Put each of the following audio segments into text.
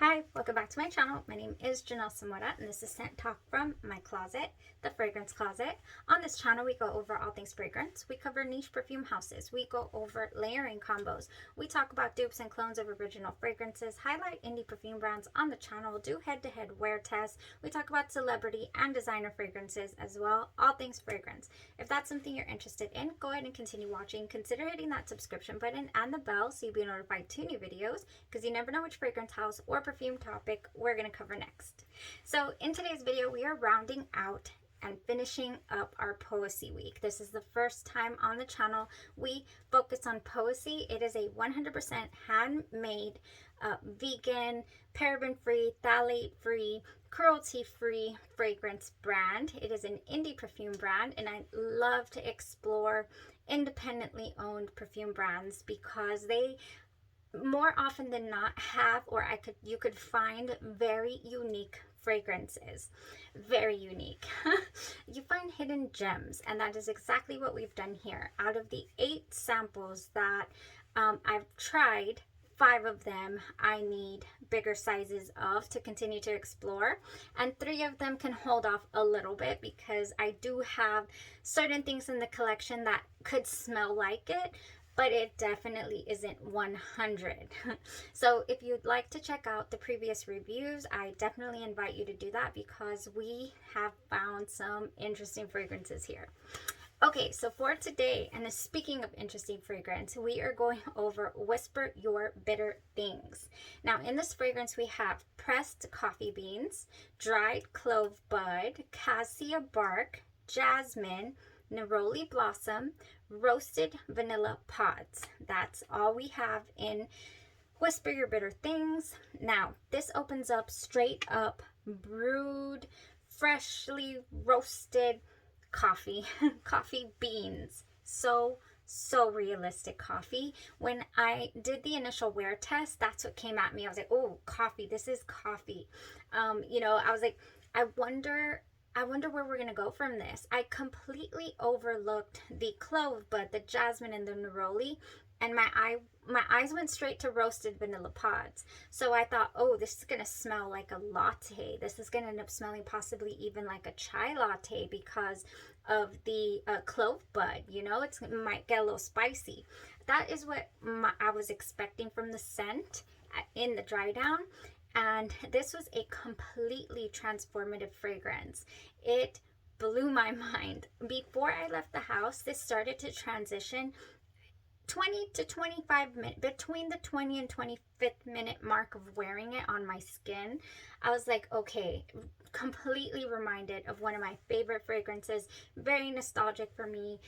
Hi, welcome back to my channel. My name is Janellescentcloset and this is Scent Talk from my closet, the fragrance closet. On this channel, we go over all things fragrance. We cover niche perfume houses. We go over layering combos. We talk about dupes and clones of original fragrances, highlight indie perfume brands on the channel, do head-to-head wear tests. We talk about celebrity and designer fragrances as well, all things fragrance. If that's something you're interested in, go ahead and continue watching. Consider hitting that subscription button and the bell so you'll be notified to new videos, because you never know which fragrance house or perfume topic we're going to cover next. So in today's video, we are rounding out and finishing up our POESIE week. This is the first time on the channel we focus on POESIE. It is a 100% handmade, vegan, paraben-free, phthalate-free, cruelty-free fragrance brand. It is an indie perfume brand, and I love to explore independently owned perfume brands because they more often than not have, or you could find very unique fragrances. Very unique. You find hidden gems, and that is exactly what we've done here. Out of the 8 samples that I've tried, 5 of them I need bigger sizes of to continue to explore, and 3 of them can hold off a little bit because I do have certain things in the collection that could smell like it, but it definitely isn't 100. So if you'd like to check out the previous reviews, I definitely invite you to do that because we have found some interesting fragrances here. Okay, so for today, and speaking of interesting fragrance, we are going over Whisper Your Bitter Things. Now in this fragrance, we have pressed coffee beans, dried clove bud, cassia bark, jasmine, neroli blossom, roasted vanilla pods. That's all we have in Whisper Your Bitter Things. Now, this opens up straight up brewed, freshly roasted coffee, coffee beans. So realistic coffee. When I did the initial wear test, that's what came at me. I was like, oh, coffee, this is coffee. I was like, I wonder where we're going to go from this. I completely overlooked the clove bud, the jasmine, and the neroli, and my eyes went straight to roasted vanilla pods. So I thought, oh, this is going to smell like a latte. This is going to end up smelling possibly even like a chai latte because of the clove bud. It might get a little spicy. That is what I was expecting from the scent in the dry down. And this was a completely transformative fragrance. It blew my mind. Before I left the house, this started to transition 20 to 25 minutes, between the 20 and 25th minute mark of wearing it on my skin. I was like, okay, completely reminded of one of my favorite fragrances. Very nostalgic for me,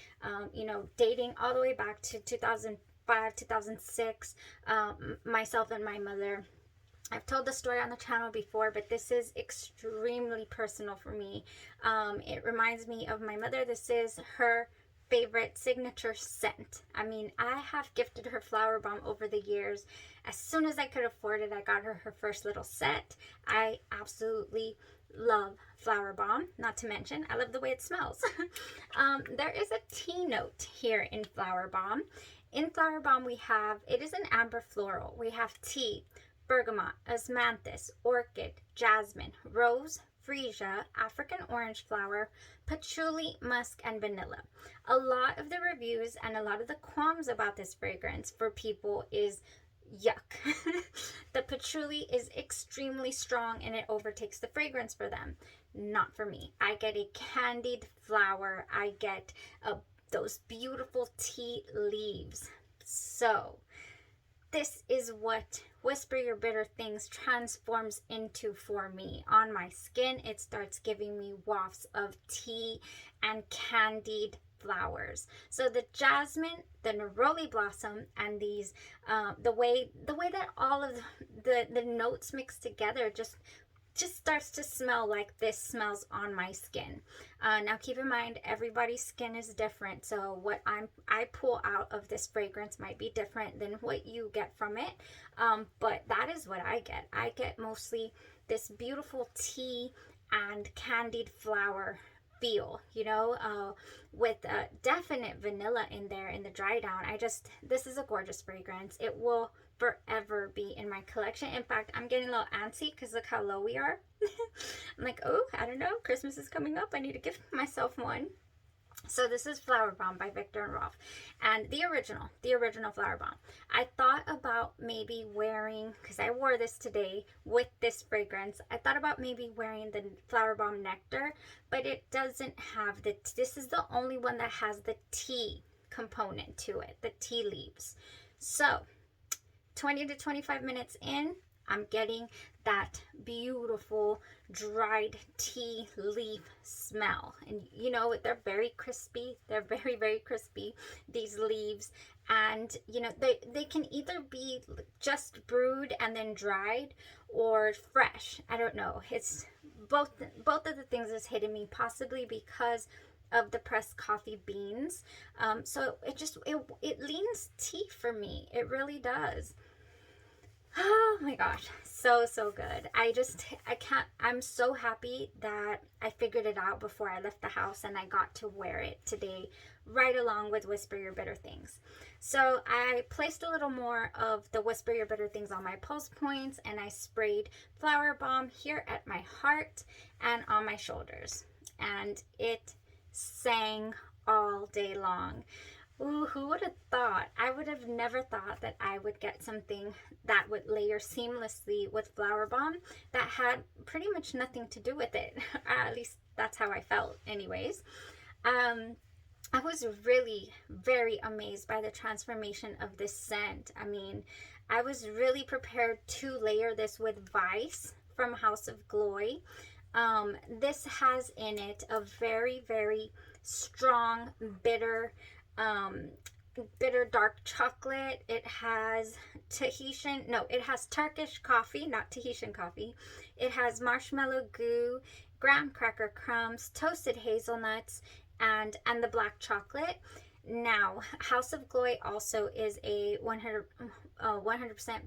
dating all the way back to 2005, 2006, myself and my mother. I've told the story on the channel before, but this is extremely personal for me. It reminds me of my mother. This is her favorite signature scent. I mean, I have gifted her flower bomb over the years. As soon as I could afford it, I got her first little set. I absolutely love flower bomb. Not to mention, I love the way it smells. There is a tea note here in flower bomb. In flower bomb, it is an amber floral. We have tea, bergamot, osmanthus, orchid, jasmine, rose, freesia, African orange flower, patchouli, musk, and vanilla. A lot of the reviews and a lot of the qualms about this fragrance for people is yuck. The patchouli is extremely strong and it overtakes the fragrance for them. Not for me. I get a candied flower. I get those beautiful tea leaves. So this is what Whisper Your Bitter Things transforms into for me. On my skin, it starts giving me wafts of tea and candied flowers. So the jasmine, the neroli blossom, and these, the way that all of the notes mix together just starts to smell like this smells on my skin. Now keep in mind, everybody's skin is different, so what I pull out of this fragrance might be different than what you get from it, but that is what I get. I get mostly this beautiful tea and candied flower feel, with definite vanilla in there in the dry down. This is a gorgeous fragrance. It will forever be in my collection. In fact, I'm getting a little antsy because look how low we are. I'm like, oh, I don't know, Christmas is coming up, I need to gift myself one. So this is Flower Bomb by Viktor and Rolf, and the original Flower Bomb. I thought about maybe wearing, because I wore this today with this fragrance, I thought about maybe wearing the Flower Bomb Nectar, but it doesn't have the, this is the only one that has the tea component to it, the tea leaves. So 20 to 25 minutes in, I'm getting that beautiful dried tea leaf smell. And you know, they're very crispy. They're very, very crispy, these leaves. And you know, they can either be just brewed and then dried or fresh. I don't know. It's both of the things is hitting me, possibly because of the pressed coffee beans. So it leans tea for me. It really does. Oh my gosh, so good. I'm so happy that I figured it out before I left the house and I got to wear it today right along with Whisper Your Bitter Things. So I placed a little more of the Whisper Your Bitter Things on my pulse points, and I sprayed Flower Bomb here at my heart and on my shoulders, and it sang all day long. Ooh, who would have thought? I would have never thought that I would get something that would layer seamlessly with Flower Bomb that had pretty much nothing to do with it. At least that's how I felt anyways. I was really very amazed by the transformation of this scent. I mean, I was really prepared to layer this with Vice from House of Glory. This has in it a very, very strong, bitter dark chocolate. It has it has Turkish coffee, not Tahitian coffee. It has marshmallow goo, graham cracker crumbs, toasted hazelnuts, and the black chocolate. Now, House of Glory also is a 100%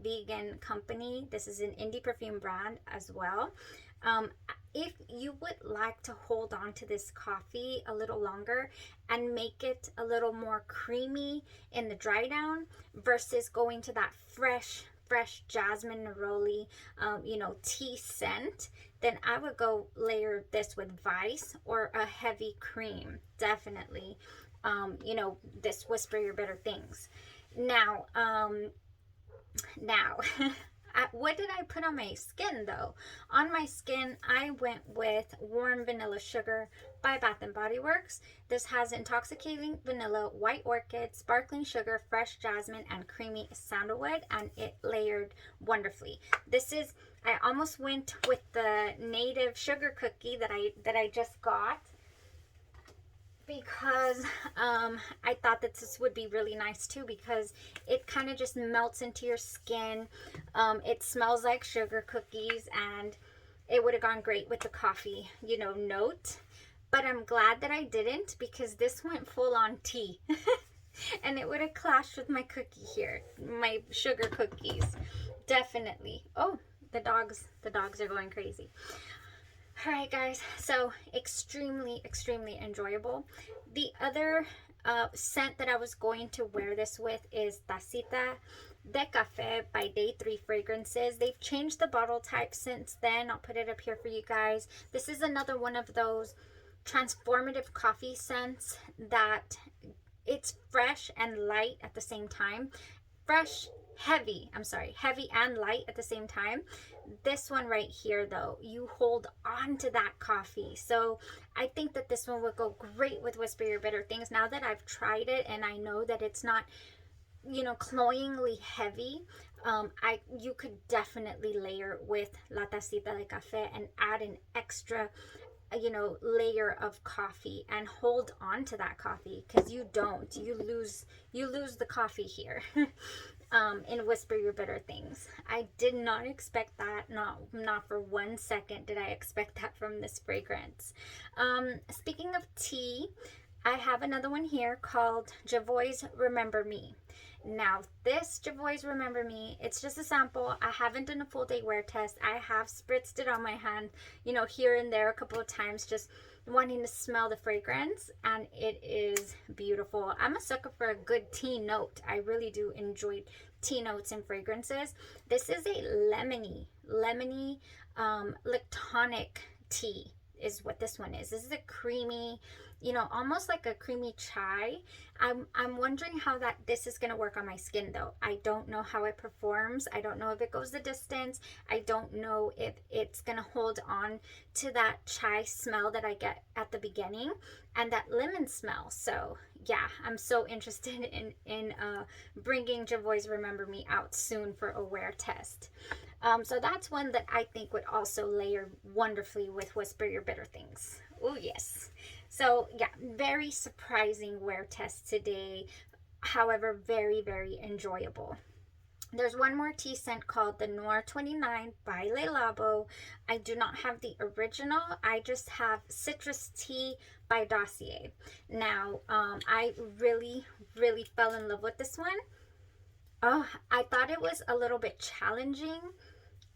vegan company. This is an indie perfume brand as well. If you would like to hold on to this coffee a little longer and make it a little more creamy in the dry down versus going to that fresh jasmine neroli, tea scent, then I would go layer this with Vice or a heavy cream, definitely. This Whisper Your Bitter Things. Now, what did I put on my skin though? On my skin, I went with Warm Vanilla Sugar by Bath & Body Works. This has intoxicating vanilla, white orchid, sparkling sugar, fresh jasmine, and creamy sandalwood, and it layered wonderfully. I almost went with the native sugar cookie that I just got, because I thought that this would be really nice too, because it kind of just melts into your skin. It smells like sugar cookies, and it would have gone great with the coffee, note. But I'm glad that I didn't, because this went full on tea. And it would have clashed with my cookie here, my sugar cookies. Definitely. Oh, the dogs are going crazy. All right, guys, so extremely enjoyable. The other scent that I was going to wear this with is Tacita de Café by Day 3 Fragrances. They've changed the bottle type since then. I'll put it up here for you guys. This is another one of those transformative coffee scents that it's fresh and light at the same time. Heavy and light at the same time. This one right here though, you hold on to that coffee. So I think that this one would go great with Whisper Your Bitter Things. Now that I've tried it and I know that it's not, cloyingly heavy, you could definitely layer with La Tacita de Café and add an extra layer of coffee and hold on to that coffee, because you lose the coffee here. In Whisper Your Bitter Things. I did not expect that. Not for 1 second did I expect that from this fragrance. Speaking of tea, I have another one here called Javoy's Remember Me. Now, this Javois Remember Me, it's just a sample. I haven't done a full day wear test. I have spritzed it on my hand, you know, here and there a couple of times, just wanting to smell the fragrance, and it is beautiful. I'm a sucker for a good tea note. I really do enjoy tea notes and fragrances. This is a lemony lactonic tea is what this one is. This is a creamy, you know, almost like a creamy chai. I'm wondering how this is going to work on my skin though. I don't know how it performs. I don't know if it goes the distance. I don't know if it's going to hold on to that chai smell that I get at the beginning and that lemon smell. So yeah, I'm so interested in bringing Javois Remember Me out soon for a wear test. So that's one that I think would also layer wonderfully with Whisper Your Bitter Things. Oh yes. So yeah, very surprising wear test today. However, very, very enjoyable. There's one more tea scent called the Noir 29 by Le Labo. I do not have the original. I just have Citrus Tea by Dossier. Now, I really, really fell in love with this one. Oh, I thought it was a little bit challenging.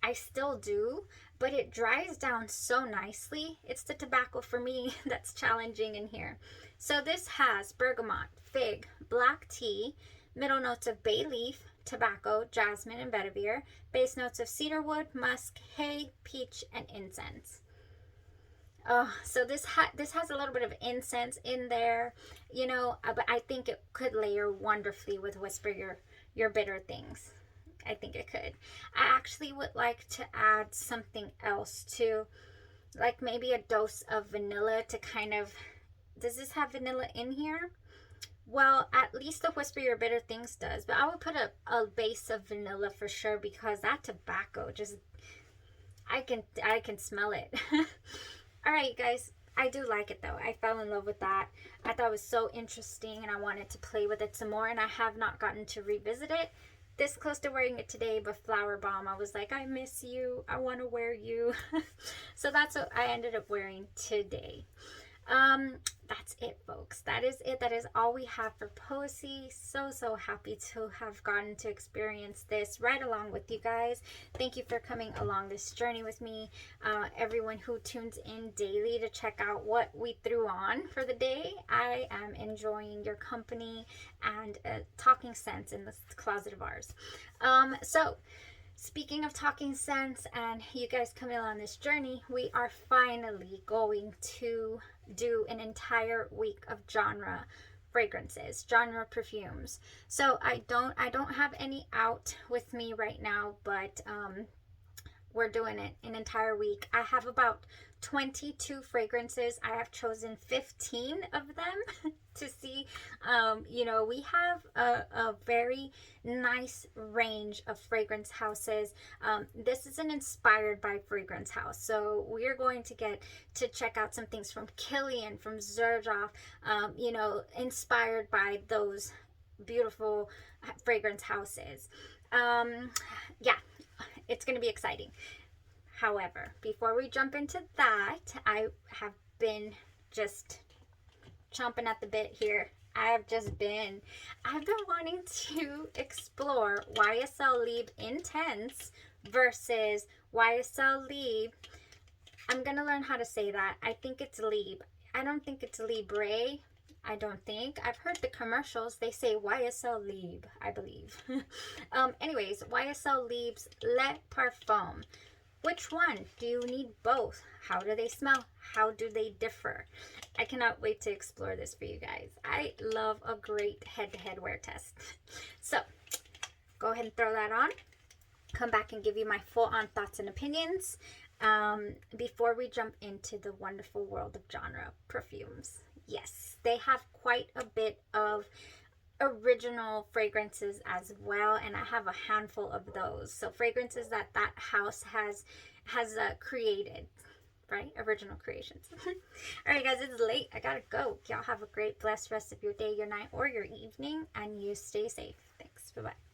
I still do, but it dries down so nicely. It's the tobacco for me that's challenging in here. So this has bergamot, fig, black tea, middle notes of bay leaf, tobacco, jasmine, and vetiver, base notes of cedarwood, musk, hay, peach, and incense. Oh, so this has a little bit of incense in there, you know, but I think it could layer wonderfully with Whisper Your Bitter Things. I think it could. I actually would like to add something else too, like maybe a dose of vanilla to kind of, does this have vanilla in here? Well, at least the Whisper Your Bitter Things does, but I would put a base of vanilla for sure, because that tobacco just, I can smell it. All right, guys. I do like it though. I fell in love with that. I thought it was so interesting and I wanted to play with it some more, and I have not gotten to revisit it this close to wearing it today. But Flower Bomb, I was like, I miss you, I want to wear you. So that's what I ended up wearing today. That's it, folks. That is it. That is all we have for Poesy. So happy to have gotten to experience this right along with you guys. Thank you for coming along this journey with me. Everyone who tunes in daily to check out what we threw on for the day, I am enjoying your company and talking sense in this closet of ours. So speaking of talking sense and you guys coming on this journey, we are finally going to do an entire week of genre fragrances, genre perfumes. So I don't have any out with me right now, but we're doing it an entire week. I have about 22 fragrances. I have chosen 15 of them to see. You know, we have a very nice range of fragrance houses. This is an inspired by fragrance house, so we're going to get to check out some things from Kilian, from Xerjoff, you know, inspired by those beautiful fragrance houses. Yeah, it's going to be exciting. However, before we jump into that, I have been just chomping at the bit here. I've been wanting to explore YSL Libre Intense versus YSL Libre. I'm going to learn how to say that. I think it's Libre. I don't think it's Libre. I don't think. I've heard the commercials. They say YSL Libre, I believe. Anyways, YSL Libre's Le Parfum. Which one? Do you need both? How do they smell? How do they differ? I cannot wait to explore this for you guys. I love a great head-to-head wear test. So, go ahead and throw that on. Come back and give you my full-on thoughts and opinions before we jump into the wonderful world of genre perfumes. Yes, they have quite a bit of original fragrances as well, and I have a handful of those. So fragrances that house has created, right? Original creations. All right, guys, it's late. I gotta go. Y'all have a great, blessed rest of your day, your night, or your evening, and you stay safe. Thanks. Bye-bye.